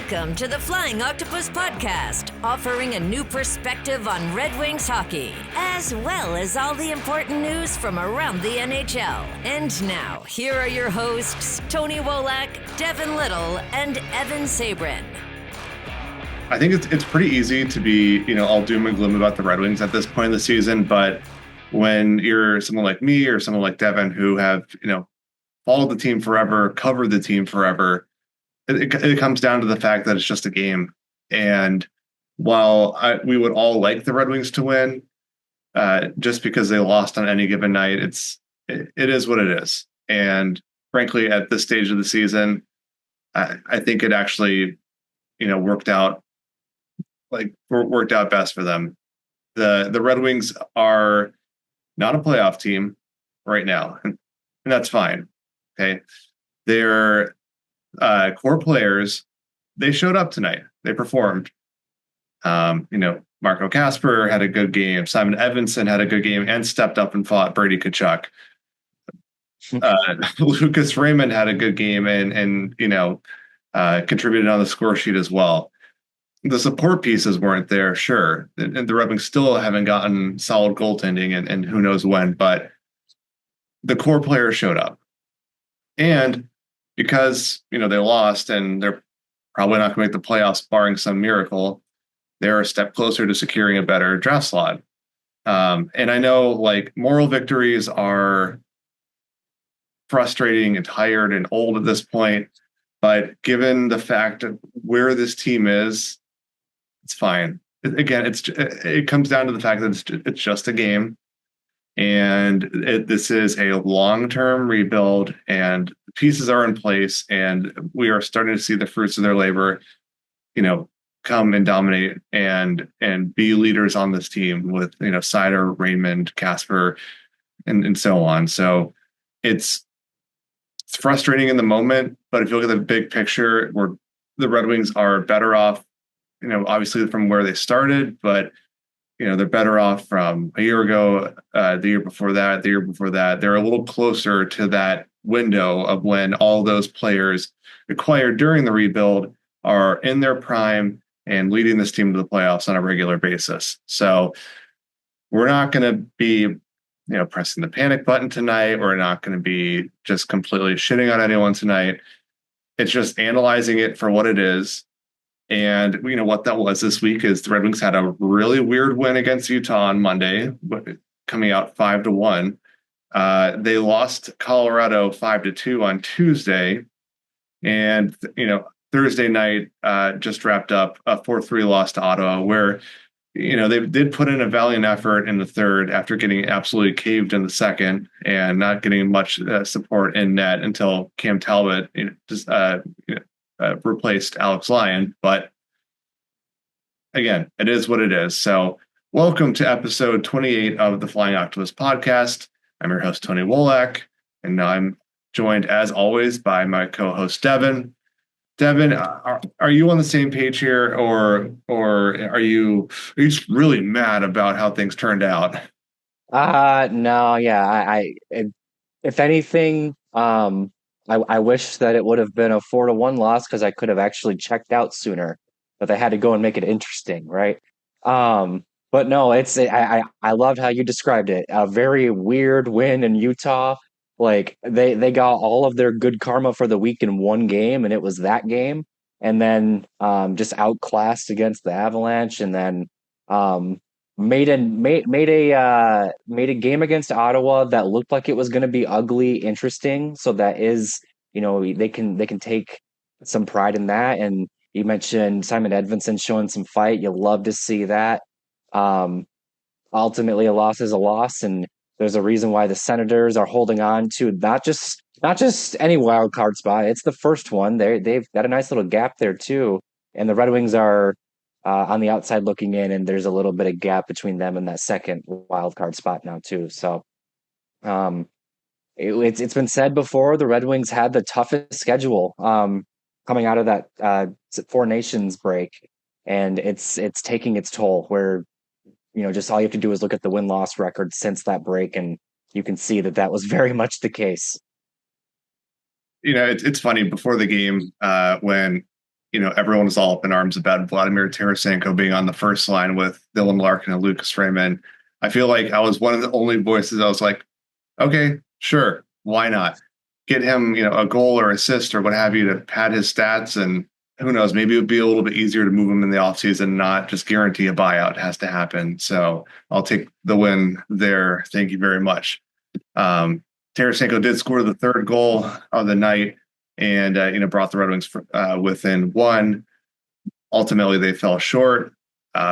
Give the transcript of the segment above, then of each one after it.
Welcome to the Flying Octopus podcast, offering a new perspective on Red Wings hockey, as well as all the important news from around the NHL. And now, here are your hosts, Tony Wolak, Devin Little, and Evan Sabrin. I think it's pretty easy to be, all doom and gloom about the Red Wings at this point in the season, but when you're someone like me or someone like Devin who have, followed the team forever, covered the team forever, it comes down to the fact that it's just a game. And while we would all like the Red Wings to win, just because they lost on any given night, it is what it is. And frankly, at this stage of the season, I think it actually, worked out best for them. The Red Wings are not a playoff team right now, and that's fine. Okay, they're core players. They showed up tonight. They performed. Marco Kasper had a good game. Simon Edvinsson had a good game and stepped up and fought Brady Tkachuk. Lucas Raymond had a good game and contributed on the score sheet as well. The support pieces weren't there, sure. And the Red Wings still haven't gotten solid goaltending and who knows when, but the core players showed up. And because, they lost and they're probably not going to make the playoffs barring some miracle, they're a step closer to securing a better draft slot. And I know moral victories are frustrating and tired and old at this point, but given the fact of where this team is, it's fine. It comes down to the fact that it's just a game. And this is a long-term rebuild, and the pieces are in place, and we are starting to see the fruits of their labor, come and dominate and be leaders on this team with, Seider, Raymond, Kasper, and so on. So it's frustrating in the moment, but if you look at the big picture, where the Red Wings are better off, obviously from where they started, but they're better off from a year ago, the year before that, the year before that. They're a little closer to that window of when all those players acquired during the rebuild are in their prime and leading this team to the playoffs on a regular basis. So we're not going to be, pressing the panic button tonight. We're not going to be just completely shitting on anyone tonight. It's just analyzing it for what it is. And what that was this week is the Red Wings had a really weird win against Utah on Monday, coming out 5-1. They lost Colorado 5-2 on Tuesday, and Thursday night just wrapped up a 4-3 loss to Ottawa, where they did put in a valiant effort in the third after getting absolutely caved in the second and not getting much support in net until Cam Talbot replaced Alex Lyon. But again, it is what it is. So welcome to episode 28 of the Flying Octopus podcast. I'm your host, Tony Wolak, and I'm joined as always by my co-host, Devin. Devin, are you on the same page here, or are you just really mad about how things turned out? No, yeah. I if anything, I wish that it would have been a 4-1 loss because I could have actually checked out sooner, but they had to go and make it interesting, right? But no, I loved how you described it. A very weird win in Utah. They got all of their good karma for the week in one game, and it was that game. And then just outclassed against the Avalanche, and then made a game against Ottawa that looked like it was going to be ugly, interesting. So that is, they can take some pride in that. And you mentioned Simon Edvinsson showing some fight. You love to see that. Ultimately, a loss is a loss, and there's a reason why the Senators are holding on to not just any wild card spot. It's the first one. They've got a nice little gap there too, and the Red Wings are on the outside looking in, and there's a little bit of gap between them and that second wild card spot now too. So, it's been said before, the Red Wings had the toughest schedule coming out of that Four Nations break, and it's taking its toll. Where just all you have to do is look at the win-loss record since that break, and you can see that was very much the case. It's funny, before the game, when everyone was all up in arms about Vladimir Tarasenko being on the first line with Dylan Larkin and Lucas Raymond. I feel like I was one of the only voices I was like, okay, sure, why not? Get him, a goal or assist or what have you to pad his stats, and who knows, maybe it would be a little bit easier to move him in the offseason, not just guarantee a buyout. It has to happen. So I'll take the win there. Thank you very much. Tarasenko did score the third goal of the night and, brought the Red Wings within one. Ultimately, they fell short.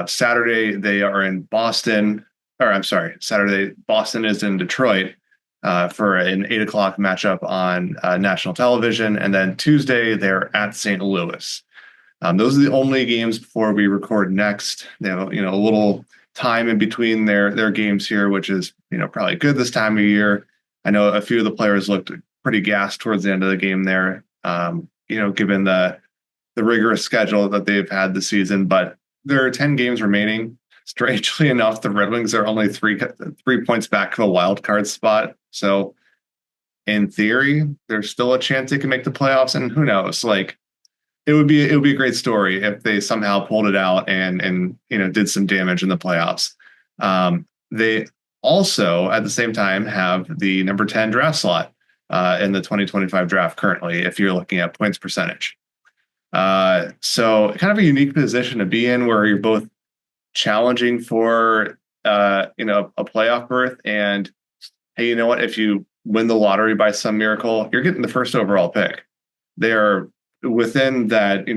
Saturday, they are in Boston. Saturday, Boston is in Detroit for an 8:00 matchup on national television. And then Tuesday, they're at St. Louis. Those are the only games before we record next. They have, a little time in between their games here, which is, probably good this time of year. I know a few of the players looked pretty gassed towards the end of the game there, given the rigorous schedule that they've had this season. But there are 10 games remaining. Strangely enough, the Red Wings are only three points back of a wild card spot. So in theory, there's still a chance they can make the playoffs. And who knows? Like, it would be a great story if they somehow pulled it out and did some damage in the playoffs. They also, at the same time, have the number 10 draft slot in the 2025 draft currently, if you're looking at points percentage. So kind of a unique position to be in where you're both challenging for, a playoff berth. And, hey, you know what? If you win the lottery by some miracle, you're getting the first overall pick. They are within that,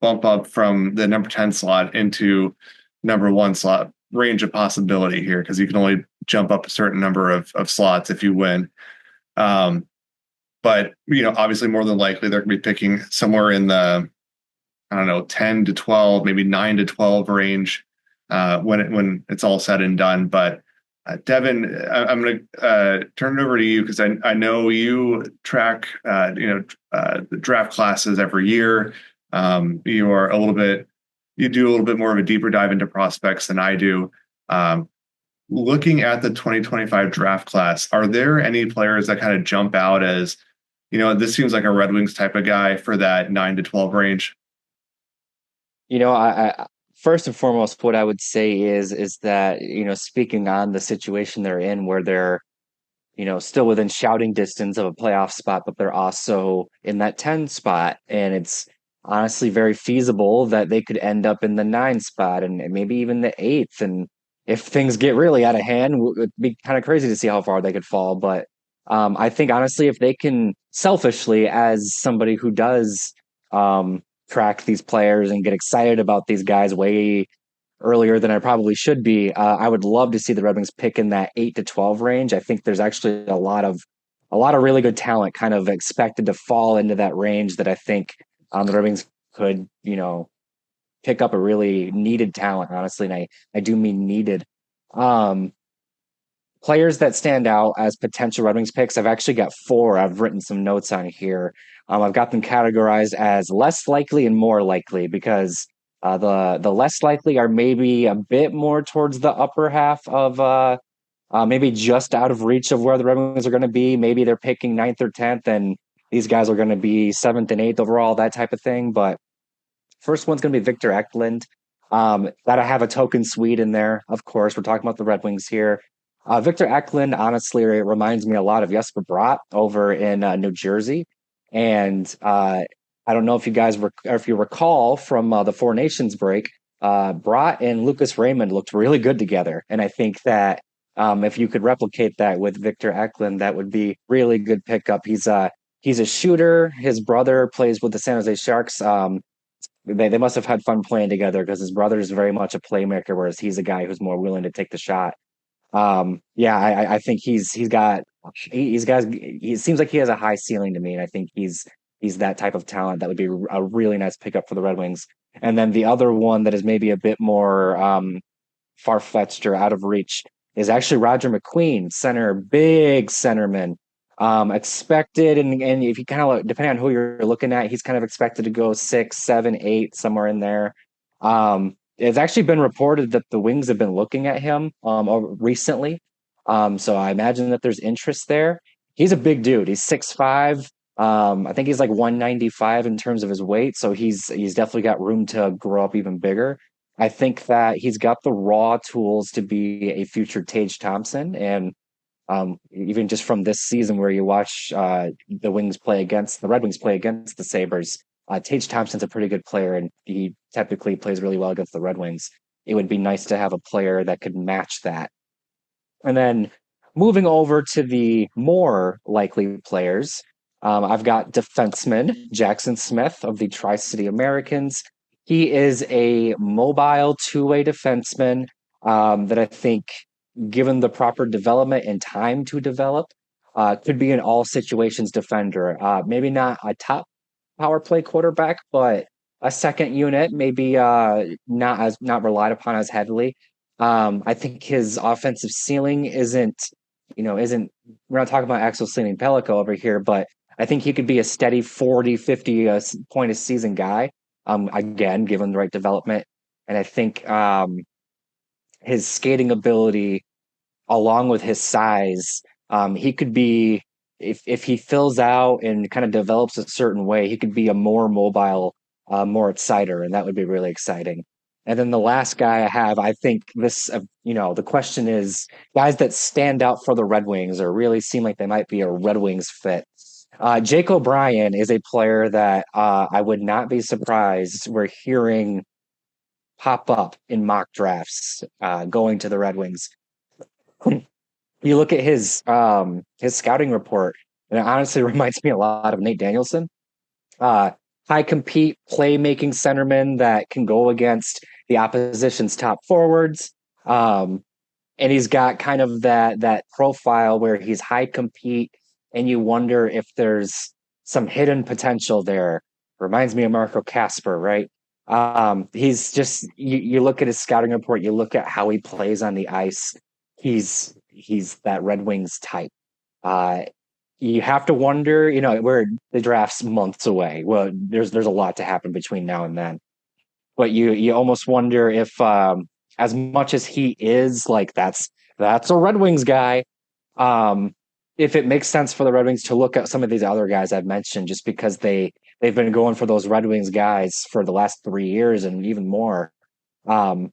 bump up from the number 10 slot into number 1 slot range of possibility here, because you can only jump up a certain number of slots if you win. But, obviously more than likely they're going to be picking somewhere in the, 10 to 12, maybe 9 to 12 range when it's all said and done. But Devin, I'm going to turn it over to you because I know you track, the draft classes every year. You do a little bit more of a deeper dive into prospects than I do. Looking at the 2025 draft class, are there any players that kind of jump out as, this seems like a Red Wings type of guy for that 9 to 12 range? I first and foremost, what I would say is that, speaking on the situation they're in where they're, still within shouting distance of a playoff spot, but they're also in that 10 spot. And it's honestly very feasible that they could end up in the 9 spot and maybe even the 8th. And if things get really out of hand, it'd be kind of crazy to see how far they could fall. But I think honestly, if they can selfishly, as somebody who does track these players and get excited about these guys way earlier than I probably should be, I would love to see the Red Wings pick in that 8 to 12 range. I think there's actually a lot of really good talent kind of expected to fall into that range that I think the Red Wings could, pick up a really needed talent, honestly, and I do mean needed. Players that stand out as potential Red Wings picks, I've actually got 4. I've written some notes on here. I've got them categorized as less likely and more likely because the less likely are maybe a bit more towards the upper half of maybe just out of reach of where the Red Wings are going to be. Maybe they're picking 9th or 10th and these guys are going to be 7th and 8th overall, that type of thing. But first one's going to be Victor Eklund. Gotta have a token Swede in there. Of course, we're talking about the Red Wings here. Victor Eklund, honestly, it reminds me a lot of Jesper Bratt over in New Jersey. And I don't know if you guys if you recall from the Four Nations break, Bratt and Lucas Raymond looked really good together. And I think that if you could replicate that with Victor Eklund, that would be really good pickup. He's a shooter. His brother plays with the San Jose Sharks. They must have had fun playing together because his brother is very much a playmaker, whereas he's a guy who's more willing to take the shot. I think he seems like he has a high ceiling to me, and I think he's that type of talent that would be a really nice pickup for the Red Wings. And then the other one that is maybe a bit more far-fetched or out of reach is actually Roger McQueen, center, big centerman. Expected, and if you kind of depending on who you're looking at, he's kind of expected to go 6, 7, 8, somewhere in there. It's actually been reported that the Wings have been looking at him recently. So I imagine that there's interest there. He's a big dude. He's 6'5", I think he's like 195 in terms of his weight, so he's definitely got room to grow up even bigger. I think that he's got the raw tools to be a future Tage Thompson, and even just from this season where you watch the Red Wings play against the Sabres, Tage Thompson's a pretty good player, and he typically plays really well against the Red Wings. It would be nice to have a player that could match that. And then moving over to the more likely players, I've got defenseman Jackson Smith of the Tri-City Americans. He is a mobile two-way defenseman that I think, given the proper development and time to develop, could be an all situations defender. Maybe not a top power play quarterback, but a second unit, maybe not relied upon as heavily. I think his offensive ceiling isn't we're not talking about Axel Steen Pellico over here, but I think he could be a steady 40, 50 point a season guy. Again, given the right development. And I think his skating ability, along with his size, he could be, if he fills out and kind of develops a certain way, he could be a more mobile, more exciter, and that would be really exciting. And then the last guy I have, I think the question is guys that stand out for the Red Wings or really seem like they might be a Red Wings fit. Jake O'Brien is a player that I would not be surprised we're hearing pop up in mock drafts going to the Red Wings. You look at his scouting report, and it honestly reminds me a lot of Nate Danielson. High compete, playmaking centerman that can go against the opposition's top forwards. And he's got kind of that profile where he's high compete, and you wonder if there's some hidden potential there. Reminds me of Marco Casper, right? He's just you look at his scouting report, you look at how he plays on the ice. He's that Red Wings type. You have to wonder, where the draft's months away. Well, there's a lot to happen between now and then. But you almost wonder if as much as he is like that's a Red Wings guy, if it makes sense for the Red Wings to look at some of these other guys I've mentioned, just because they've been going for those Red Wings guys for the last 3 years and even more. And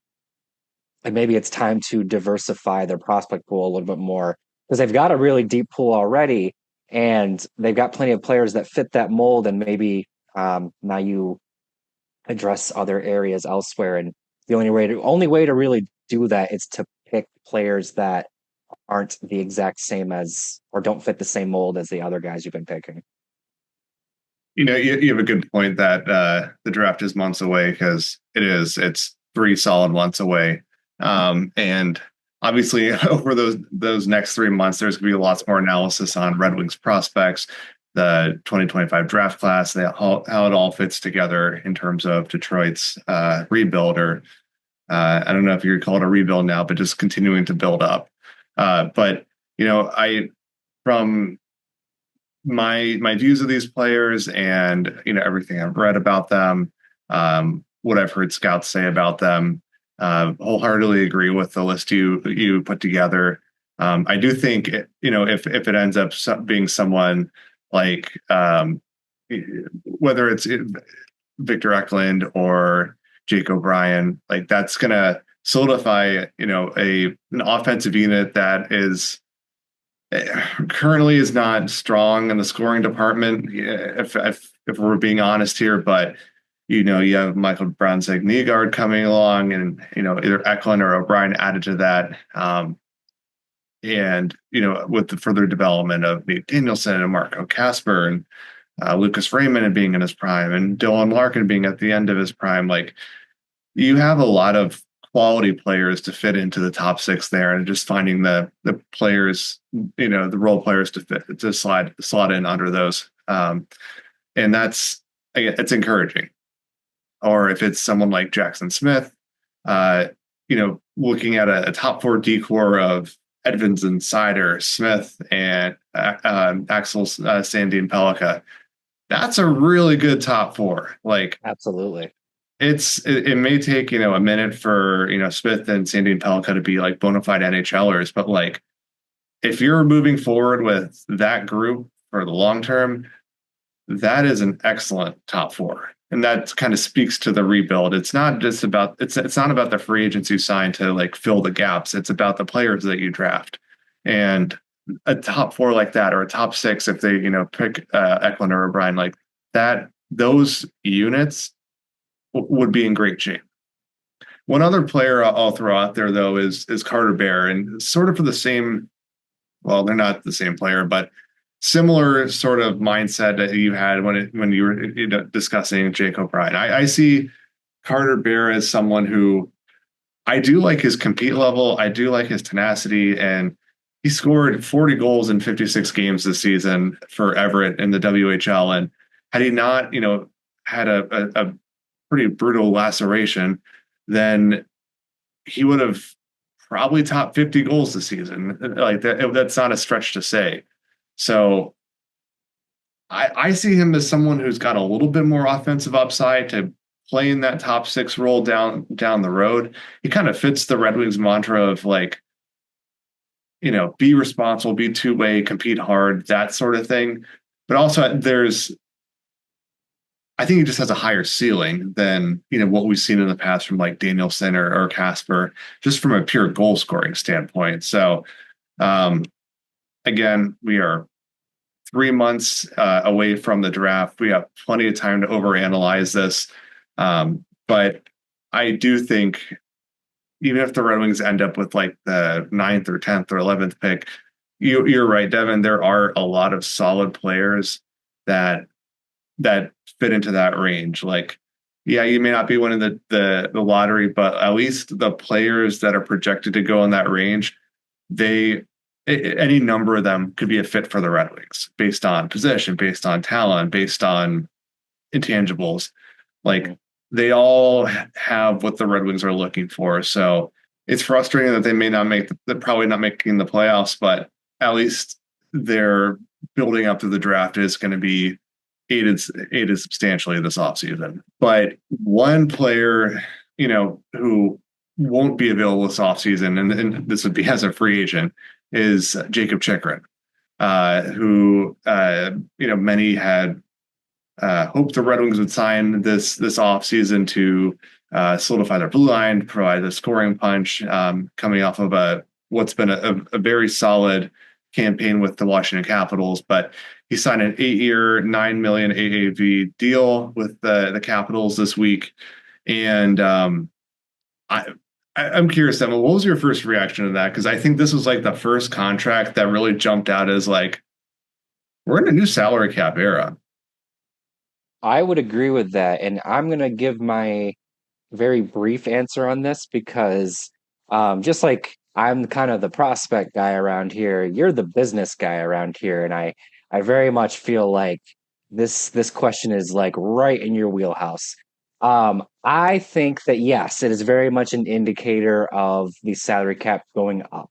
maybe it's time to diversify their prospect pool a little bit more, because they've got a really deep pool already, and they've got plenty of players that fit that mold. And maybe now you address other areas elsewhere. And the only way to really do that is to pick players that aren't the exact same as, or don't fit the same mold as the other guys you've been picking. You have a good point that the draft is months away, because it's 3 solid months away. And obviously over those next 3 months, there's going to be lots more analysis on Red Wings prospects, the 2025 draft class, how it all fits together in terms of Detroit's rebuild, or I don't know if you call it a rebuild now, but just continuing to build up. But from my views of these players and everything I've read about them, what I've heard scouts say about them, wholeheartedly agree with the list you put together. I do think if it ends up being someone like whether it's Victor Eklund or Jake O'Brien, like that's gonna solidify an offensive unit that is currently is not strong in the scoring department, if we're being honest here. But you have Michael Brown-Nygaard coming along, and either Eklund or O'Brien added to that, and with the further development of Nate Danielson and Marco Casper and Lucas Raymond and being in his prime, and Dylan Larkin being at the end of his prime, like you have a lot of quality players to fit into the top 6 there, and just finding the players, the role players to slot in under those. And it's encouraging. Or if it's someone like Jackson Smith, looking at a top 4 decor of Edvinson, Seider, Smith, and Axel Sandin Pellica, that's a really good top 4. Like, absolutely. It may take a minute for Smith and Sandin Pellica to be like bona fide NHLers, but like if you're moving forward with that group for the long term, that is an excellent top four. And that kind of speaks to the rebuild. It's not just about it's not about the free agents you sign to like fill the gaps. It's about the players that you draft. And a top four like that, or a top six if they, pick Eklund or O'Brien, like that, those units would be in great shape. One other player I'll throw out there though is Carter Bear, and sort of for the same. Well, they're not the same player, but similar sort of mindset that you had when you were discussing Jake O'Brien. I see Carter Bear as someone who I do like his compete level. I do like his tenacity, and he scored 40 goals in 56 games this season for Everett in the WHL. And had he not, had a pretty brutal laceration, then he would have probably top 50 goals this season. Like that's not a stretch to say. So I see him as someone who's got a little bit more offensive upside to play in that top six role down the road. He kind of fits the Red Wings mantra of like, be responsible, be two-way, compete hard, that sort of thing. But also I think he just has a higher ceiling than, what we've seen in the past from like Danielson or Casper, just from a pure goal scoring standpoint. So again, we are 3 months away from the draft. We have plenty of time to overanalyze this. But I do think even if the Red Wings end up with like the 9th or 10th or 11th pick, you're right, Devin, there are a lot of solid players that fit into that range. Like, yeah, you may not be winning the lottery, but at least the players that are projected to go in that range, any number of them could be a fit for the Red Wings based on position, based on talent, based on intangibles. Like they all have what the Red Wings are looking for. So it's frustrating that they may not they're probably not making the playoffs, but at least their building up to the draft is going to be aided substantially this offseason. But one player, who won't be available this offseason, and this would be as a free agent, is Jakob Chychrun, who, many had hoped the Red Wings would sign this offseason to solidify their blue line, provide a scoring punch, coming off of what's been a very solid campaign with the Washington Capitals. But he signed an 8-year, $9 million AAV deal with the Capitals this week. And I'm curious, Emma, what was your first reaction to that? Because I think this was like the first contract that really jumped out as like, we're in a new salary cap era. I would agree with that. And I'm going to give my very brief answer on this because just like I'm kind of the prospect guy around here, you're the business guy around here. And I very much feel like this question is like right in your wheelhouse. I think that yes, it is very much an indicator of the salary cap going up.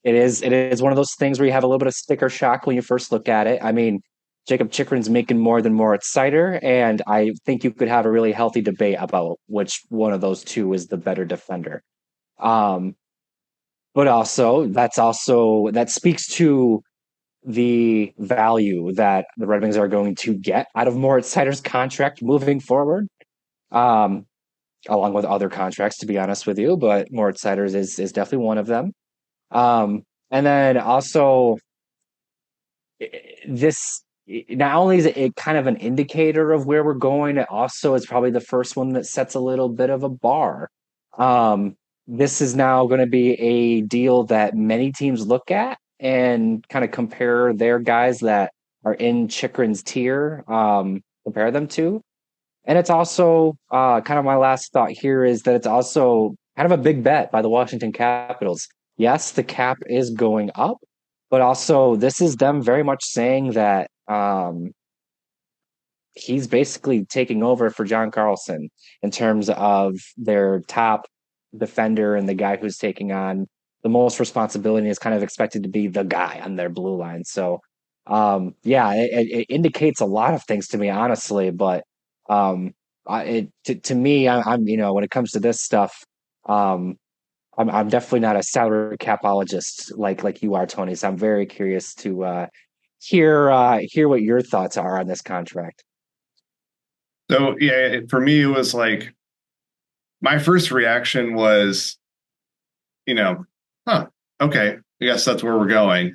It is one of those things where you have a little bit of sticker shock when you first look at it. I mean, Jakob Chychrun's making more than Moritz Seider, and I think you could have a really healthy debate about which one of those two is the better defender. But also that speaks to the value that the Red Wings are going to get out of Moritz Seider's contract moving forward, along with other contracts, to be honest with you. But Moritz Seider's is definitely one of them. And then also, this not only is it kind of an indicator of where we're going, it also is probably the first one that sets a little bit of a bar. This is now going to be a deal that many teams look at and kind of compare their guys that are in Chychrun's tier, compare them to. And it's also kind of my last thought here is that it's also kind of a big bet by the Washington Capitals. Yes, the cap is going up, but also this is them very much saying that he's basically taking over for John Carlson in terms of their top defender and the guy who's taking on the most responsibility is kind of expected to be the guy on their blue line. So, it indicates a lot of things to me, honestly. But to me, I'm when it comes to this stuff, I'm definitely not a salary capologist like you are, Tony. So I'm very curious to hear what your thoughts are on this contract. So yeah, for me, it was like my first reaction was, huh, okay, I guess that's where we're going.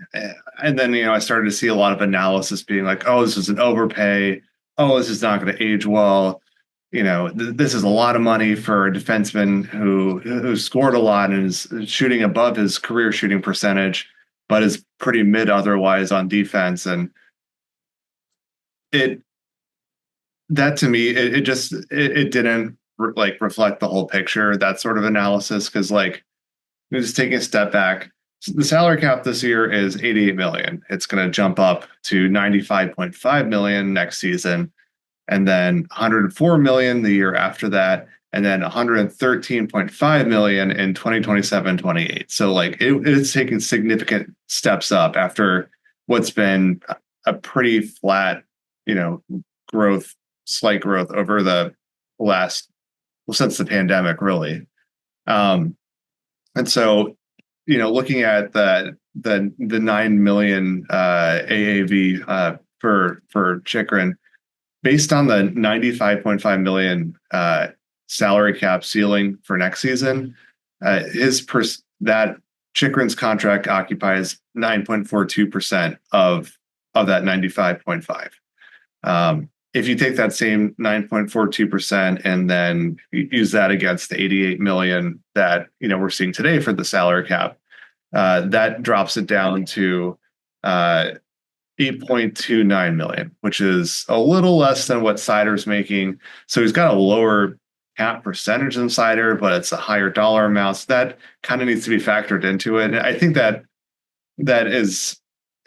And then, I started to see a lot of analysis being like, oh, this is an overpay. Oh, this is not going to age well. This is a lot of money for a defenseman who scored a lot and is shooting above his career shooting percentage, but is pretty mid otherwise on defense. And that to me, it didn't reflect the whole picture, that sort of analysis. Cause just taking a step back, the salary cap this year is $88 million. It's going to jump up to $95.5 million next season, and then $104 million the year after that, and then $113.5 million in 2027-28. So it's taking significant steps up after what's been a pretty flat, slight growth over the last, since the pandemic, really. And so, looking at the $9 million AAV for Chychrun, based on the $95.5 million salary cap ceiling for next season, that Chychrun's contract occupies 9.42% of that 95.5. If you take that same 9.42% and then use that against the 88 million that we're seeing today for the salary cap, that drops it down to 8.29 million, which is a little less than what Seider's making. So he's got a lower cap percentage than Seider, but it's a higher dollar amount. So that kind of needs to be factored into it. And I think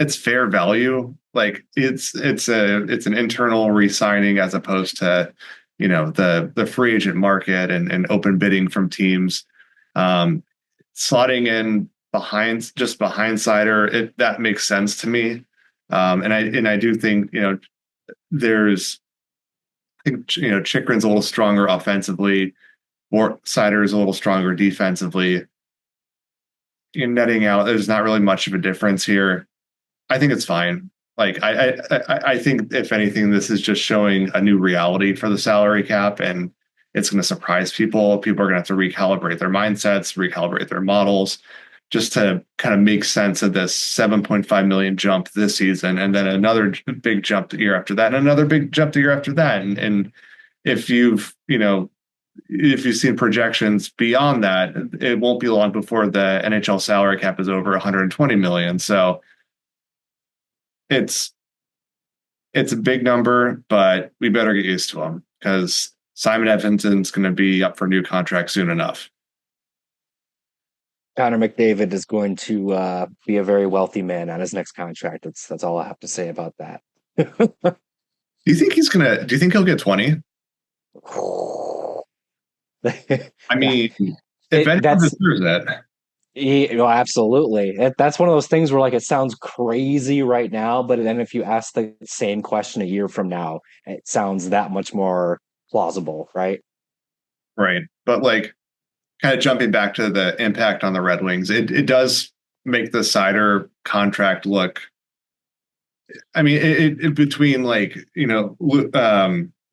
it's fair value. It's an internal re-signing as opposed to the free agent market and open bidding from teams. Slotting in behind Seider, that makes sense to me. And I do think Chychrun's a little stronger offensively, or Seider is a little stronger defensively. In netting out, there's not really much of a difference here. I think it's fine. I think if anything, this is just showing a new reality for the salary cap, and it's going to surprise people. People are going to have to recalibrate their mindsets, recalibrate their models, just to kind of make sense of this 7.5 million jump this season, and then another big jump the year after that, and another big jump the year after that. And if you've seen projections beyond that, it won't be long before the NHL salary cap is over 120 million. So it's a big number, but we better get used to them, because Simon Edvinson's going to be up for a new contract soon enough. Connor McDavid is going to be a very wealthy man on his next contract. That's all I have to say about that. Do you think he'll get 20? I mean, if anyone deserves that. Absolutely. That's one of those things where it sounds crazy right now, but then if you ask the same question a year from now, it sounds that much more plausible, right? Right. But kind of jumping back to the impact on the Red Wings, it does make the Seider contract look, I mean, it between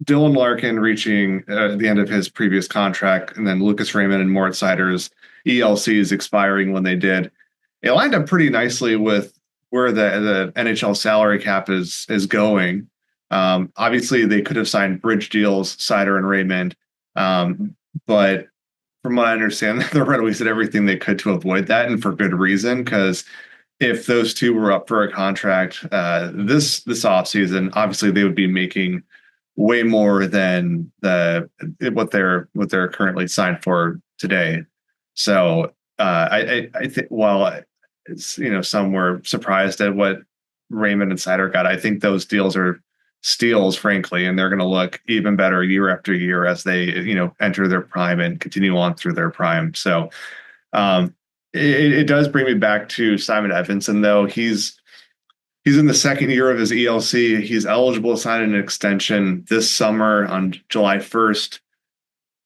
Dylan Larkin reaching the end of his previous contract, and then Lucas Raymond and Moritz Seider's ELCs expiring when they did, it lined up pretty nicely with where the NHL salary cap is going. Obviously, they could have signed bridge deals, Seider and Raymond, but from what I understand, the Red Wings did everything they could to avoid that, and for good reason, because if those two were up for a contract this offseason, obviously they would be making way more than what they're currently signed for today. So I think, while it's, some were surprised at what Raymond and Seider got, I think those deals are steals, frankly, and they're going to look even better year after year as they enter their prime and continue on through their prime. So it does bring me back to Simon Edvinsson, though. He's in the second year of his ELC. He's eligible to sign an extension this summer on July 1st.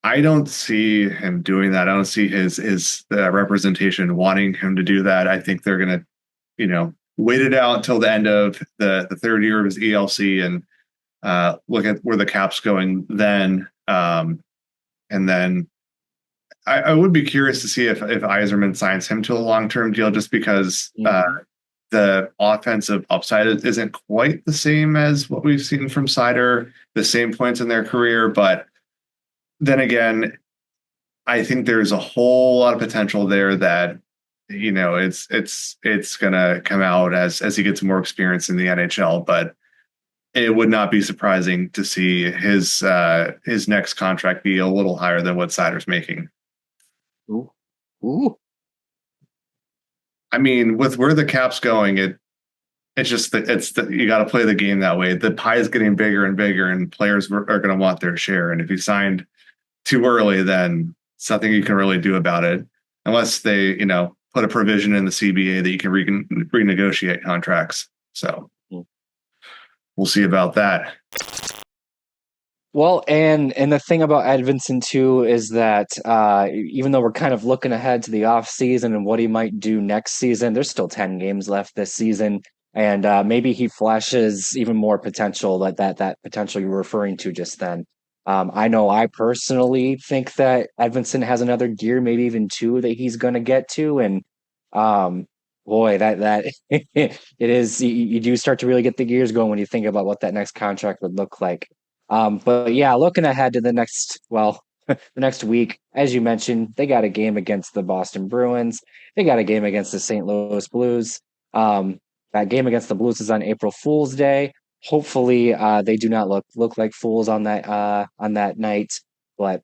I don't see him doing that. I don't see his representation wanting him to do that. I think they're going to, waited out until the end of the third year of his ELC and look at where the cap's going then. And then I would be curious to see if Yzerman signs him to a long-term deal, just because the offensive upside isn't quite the same as what we've seen from Seider, the same points in their career. But then again, I think there's a whole lot of potential there that, it's going to come out as he gets more experience in the NHL. But it would not be surprising to see his next contract be a little higher than what Seider's making. Ooh. I mean, with where the cap's going, it's just you got to play the game that way. The pie is getting bigger and bigger, and players are going to want their share. And if you signed too early, then it's nothing you can really do about it, unless they, put a provision in the CBA that you can renegotiate contracts. So we'll see about that. Well, and the thing about Edvinsson too is that even though we're kind of looking ahead to the off season and what he might do next season, there's still 10 games left this season, and maybe he flashes even more potential, like that potential you were referring to just then. I know I personally think that Edvinsson has another gear, maybe even two, that he's going to get to, and boy, that it is. You do start to really get the gears going when you think about what that next contract would look like. But yeah, looking ahead to the next week, as you mentioned, they got a game against the Boston Bruins. They got a game against the St. Louis Blues. That game against the Blues is on April Fool's Day. Hopefully, they do not look like fools on that night. But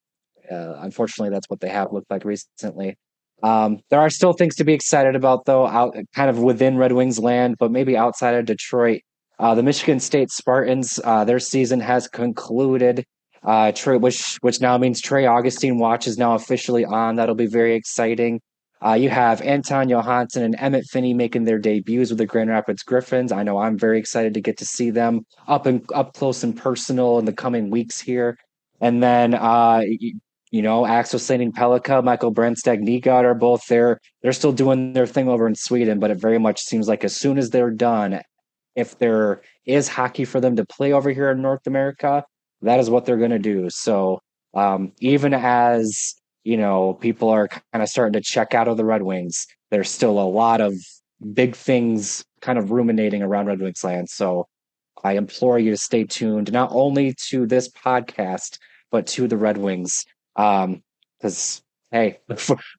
unfortunately, that's what they have looked like recently. There are still things to be excited about, though, out kind of within Red Wings land, but maybe outside of Detroit. The Michigan State Spartans, their season has concluded, which now means Trey Augustine watch is now officially on. That'll be very exciting. You have Anton Johansson and Emmett Finney making their debuts with the Grand Rapids Griffins. I know I'm very excited to get to see them up close and personal in the coming weeks here. And then, Axel Sandin Pellikka, Michael Brandstad Nygaard are both there. They're still doing their thing over in Sweden, but it very much seems like as soon as they're done, if there is hockey for them to play over here in North America, that is what they're going to do. So even as, people are kind of starting to check out of the Red Wings, there's still a lot of big things kind of ruminating around Red Wings land. So I implore you to stay tuned, not only to this podcast, but to the Red Wings. Because, hey,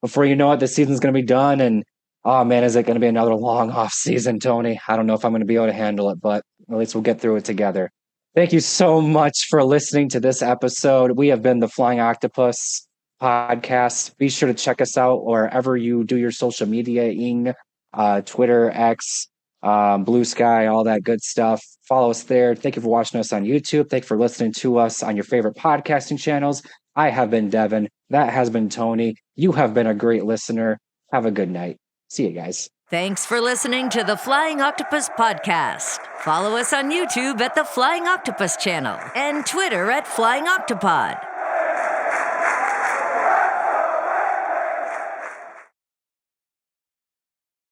before you know it, the season's going to be done, and oh man, is it going to be another long off season, Tony? I don't know if I'm going to be able to handle it, but at least we'll get through it together. Thank you so much for listening to this episode. We have been the Flying Octopus podcast. Be sure to check us out wherever you do your social media-ing, Twitter, X, Blue Sky, all that good stuff. Follow us there. Thank you for watching us on YouTube. Thank you for listening to us on your favorite podcasting channels. I have been Devin. That has been Tony. You have been a great listener. Have a good night. See you guys. Thanks for listening to the Flying Octopus podcast. Follow us on YouTube at the Flying Octopus channel and Twitter at Flying Octopod.